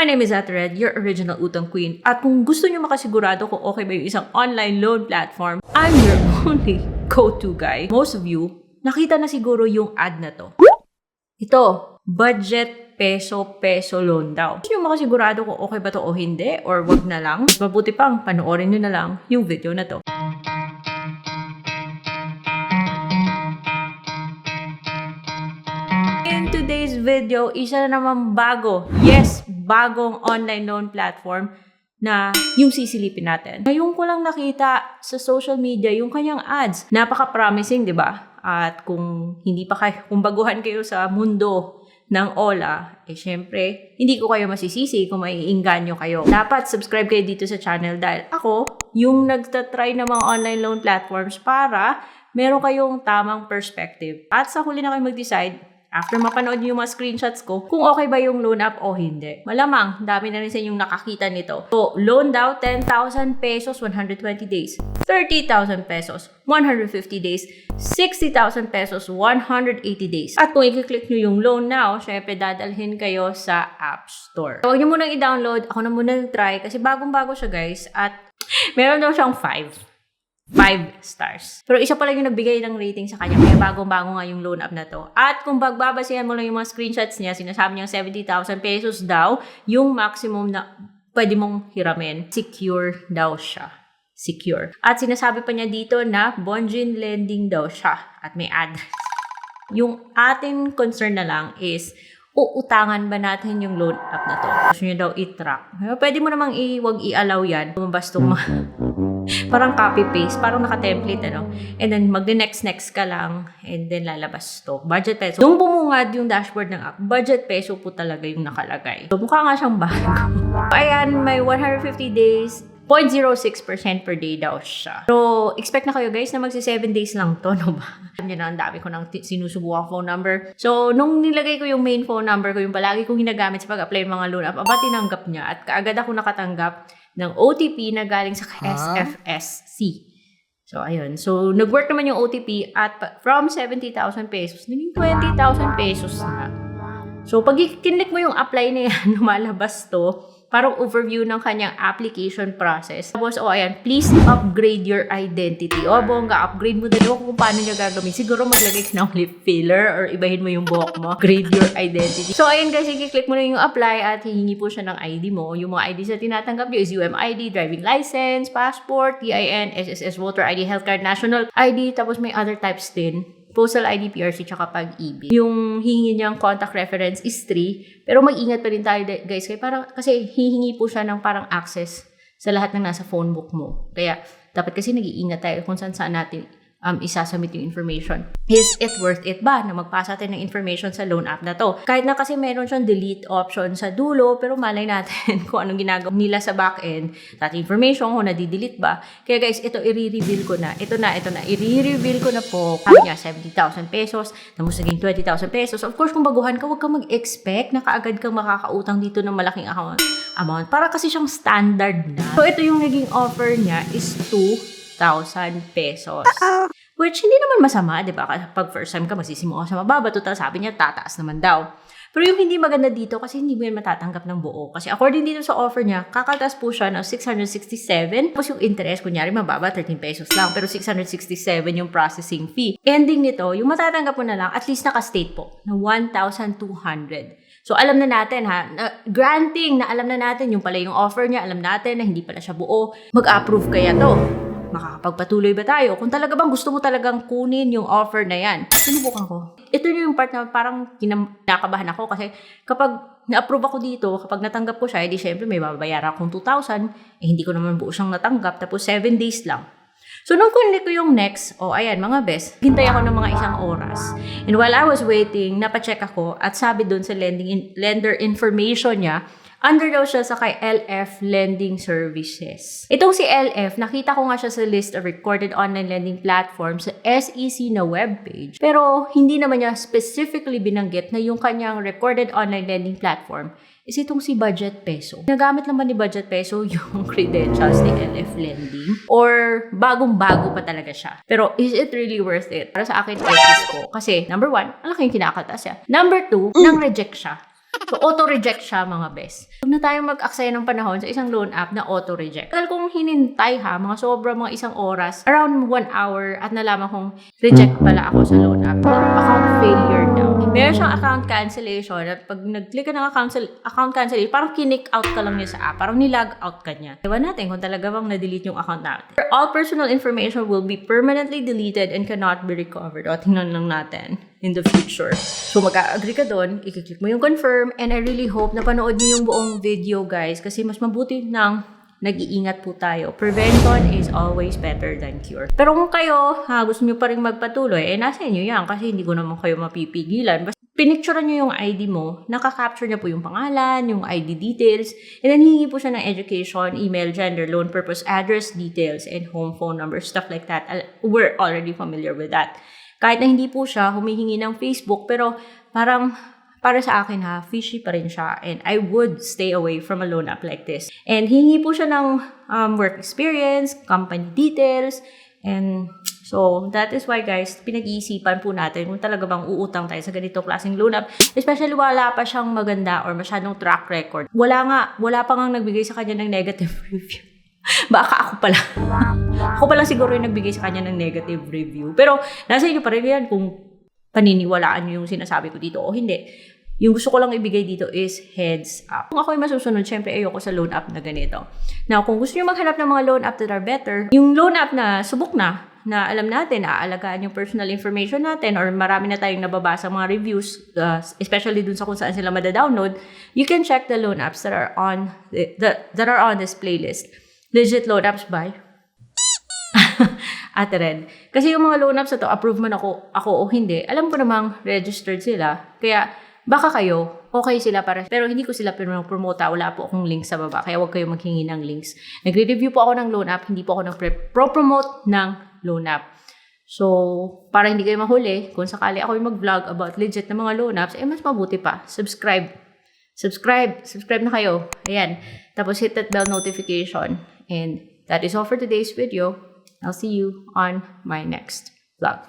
My name is Atred, your original utang queen. At kung gusto nyo makasigurado kung okay ba yung isang online loan platform, I'm your only go-to guy. Most of you, nakita na siguro yung ad na to. Ito, budget peso loan daw. Gusto nyo makasigurado kung okay ba to o hindi, or wag na lang. Mas mabuti pang panoorin nyo na lang yung video na to. In today's video, isa na naman bago. Yes, bagong online loan platform na yung sisilipin natin. Ngayon ko lang nakita sa social media yung kanyang ads. Napaka-promising, di ba? At kung hindi pa kayo, kung baguhan kayo sa mundo ng Ola, syempre, hindi ko kayo masisisi kung maiinganyo kayo. Dapat subscribe kayo dito sa channel dahil ako, yung nagtatry ng mga online loan platforms para meron kayong tamang perspective. At sa huli na kayo mag-decide, after mapanood niyo yung mga screenshots ko, kung okay ba yung loan app o hindi. Malamang, dami na rin sa inyong nakakita nito. So, loan daw, 10,000 pesos, 120 days. 30,000 pesos, 150 days. 60,000 pesos, 180 days. At kung i-click nyo yung loan now, syempre dadalhin kayo sa App Store. Huwag nyo munang i-download. Ako na muna nag-try kasi bagong-bago siya, guys. At meron daw siyang 5 stars. Pero isa pa lang yung nagbigay ng rating sa kanya. Kaya bagong-bago nga yung loan app na to. At kung bagbabasihan mo lang yung mga screenshots niya, sinasabi niya 70,000 pesos daw yung maximum na pwede mong hiramin. Secure daw siya. Secure. At sinasabi pa niya dito na Bonjin lending daw siya. At may address. Yung ating concern na lang is, uutangan ba natin yung loan app na to? Gusto niyo daw i-track. Pwede mo namang wag i-allow yan. Lumabas itong parang copy-paste, parang naka-template, ano? And then, mag-next ka lang, and then lalabas to. Budget peso. Nung bumungad yung dashboard ng app, budget peso po talaga yung nakalagay. So, mukha nga siyang bago. Ayan, may 150 days, 0.06% per day daw siya. So, expect na kayo guys na magsi 7 days lang to, no ba? Yan na, ang dami ko nang sinusubukan phone number. So, nung nilagay ko yung main phone number ko, yung palagi kong ginagamit sa pag-apply ng mga loan app, tinanggap niya at kaagad ako nakatanggap ng OTP na galing sa SFSC. So, ayun. So, nag-work naman yung OTP at from 70,000 pesos, naging 20,000 pesos na. So, pag kinlik mo yung apply na yan, lumalabas to, parang overview ng kanyang application process. Tapos, ayan, please upgrade your identity. Bongga, upgrade mo din kung paano niya gagawin. Siguro maglagay ka ng lip filler or ibahin mo yung buhok mo. Upgrade your identity. So, ayan guys, i-click mo na yung apply at hihingi po siya ng ID mo. Yung mga IDs na tinatanggap nyo is UMID, driving license, passport, TIN, SSS, voter ID, health card, national ID, tapos may other types din. Postal ID, PRC, tsaka pag-ibig. Yung hihingi niyang contact reference is 3. Pero mag-ingat pa rin tayo, guys. Kasi hihingi po siya ng parang access sa lahat ng nasa phone book mo. Kaya, dapat kasi nag-iingat tayo kung saan natin isasubmit yung information. Is it worth it ba na magpasa tayo ng information sa loan app na to? Kahit na kasi meron siyang delete option sa dulo, pero malay natin kung anong ginagawa nila sa back-end, that information kung nadidelete ba. Kaya guys, ito i-reveal ko na. Ito na. I-reveal ko na po. Kaya niya, 70,000 pesos, tapos naging 20,000 pesos. Of course, kung baguhan ka, huwag kang mag-expect na kaagad kang makakautang dito ng malaking amount. Para kasi siyang standard na. So, ito yung naging offer niya is 2,000 pesos. Which hindi naman masama, di ba? Pag first time ka, magsisimula ka sa mababa. Total, sabi niya, tataas naman daw. Pero yung hindi maganda dito, kasi hindi mo yan matatanggap ng buo. Kasi according dito sa offer niya, kakataas po siya ng 667. Tapos yung interest, kunyari, mababa, 13 pesos lang. Pero 667 yung processing fee. Ending nito, yung matatanggap mo na lang, at least naka-state po, na 1,200. So, alam na natin granting na alam na natin yung pala yung offer niya, alam natin na hindi pala siya buo. Mag-approve kaya to. Makakapagpatuloy ba tayo? Kung talaga bang gusto mo talagang kunin yung offer na yan, sinubukan ko. Ito yung part na parang kinakabahan ako kasi kapag na-approve ako dito, kapag natanggap ko siya, edi syempre may babayaran akong 2,000, hindi ko naman buo siyang natanggap, tapos 7 days lang. So, nung kunin ko yung next, ayan mga best, hintay ako ng mga 1 oras. And while I was waiting, napacheck ako at sabi doon sa lender information niya, under daw siya sa kay LF Lending Services. Itong si LF, nakita ko nga siya sa list of recorded online lending platforms sa SEC na webpage. Pero hindi naman niya specifically binanggit na yung kanyang recorded online lending platform is itong si Budget Peso. Nagamit naman ni Budget Peso yung credentials ni LF Lending or bagong-bago pa talaga siya. Pero is it really worth it? Para sa akin, ko. Kasi number 1, ang laking kinakatas siya. Number 2, nang-reject siya. So, auto-reject siya mga best. Huwag na tayo mag-aksaya ng panahon sa isang loan app na auto-reject. Tagal kong hinintay mga mga isang oras, around 1 hour, at nalaman kong reject pala ako sa loan app. Account failure daw. Meron siyang account cancellation at pag nag-click ka ng account cancellation, parang kinick out ka lang niya sa app. Parang nilag out ka niya. Ewan natin kung talaga bang na-delete yung account natin. All personal information will be permanently deleted and cannot be recovered. O, tingnan lang natin in the future. So, mag-agree ka doon, i-click mo yung confirm, and I really hope na panood niyo yung buong video, guys, kasi mas mabuti nang nag-iingat po tayo. Prevention is always better than cure. Pero kung kayo, gusto niyo pa rin magpatuloy, nasa inyo yan, kasi hindi ko naman kayo mapipigilan. Basta pinicturean niyo yung ID mo, nakaka-capture niya po yung pangalan, yung ID details, and then hihingi po siya ng education, email, gender, loan purpose, address details, and home phone number, stuff like that. We're already familiar with that. Kahit na hindi po siya humihingi ng Facebook, pero parang para sa akin fishy pa rin siya, and I would stay away from a loan app like this. And hihingi po siya ng work experience, company details, and so that is why, guys, pinag-iisipan po natin kung talaga bang uutang tayo sa ganito klaseng loan app, especially wala pa siyang maganda or masyadong track record. Wala pa nga nagbigay sa kanya ng negative review. Baka ako pala. Ako pala siguro yung nagbigay sa kanya ng negative review. Pero nasa inyo pa rin yan kung paniniwalaan nyo yung sinasabi ko dito o hindi. Yung gusto ko lang ibigay dito is heads up. Kung ako yung masusunod, syempre ayoko sa loan app na ganito. Now, kung gusto nyo maghanap ng mga loan app that are better, yung loan app na subok na alam natin, aalagaan yung personal information natin, or marami na tayong nababasa mga reviews, especially dun sa kung saan sila madadownload, you can check the loan apps that are on this playlist. Legit loan apps by Ate Red. Kasi yung mga loan apps na to, approve man ako o hindi, alam ko namang registered sila. Kaya baka kayo, okay sila para, pero hindi ko sila promote. Wala po akong links sa baba. Kaya huwag kayo maghingi ng links. Nagre-review po ako ng loan app, hindi po ako nag-promote ng loan app. So, para hindi kayo mahuli, kung sakali ako yung mag-vlog about legit na mga loan apps, mas mabuti pa. Subscribe na kayo. Ayan. Tapos hit that bell notification. And that is all for today's video. I'll see you on my next vlog.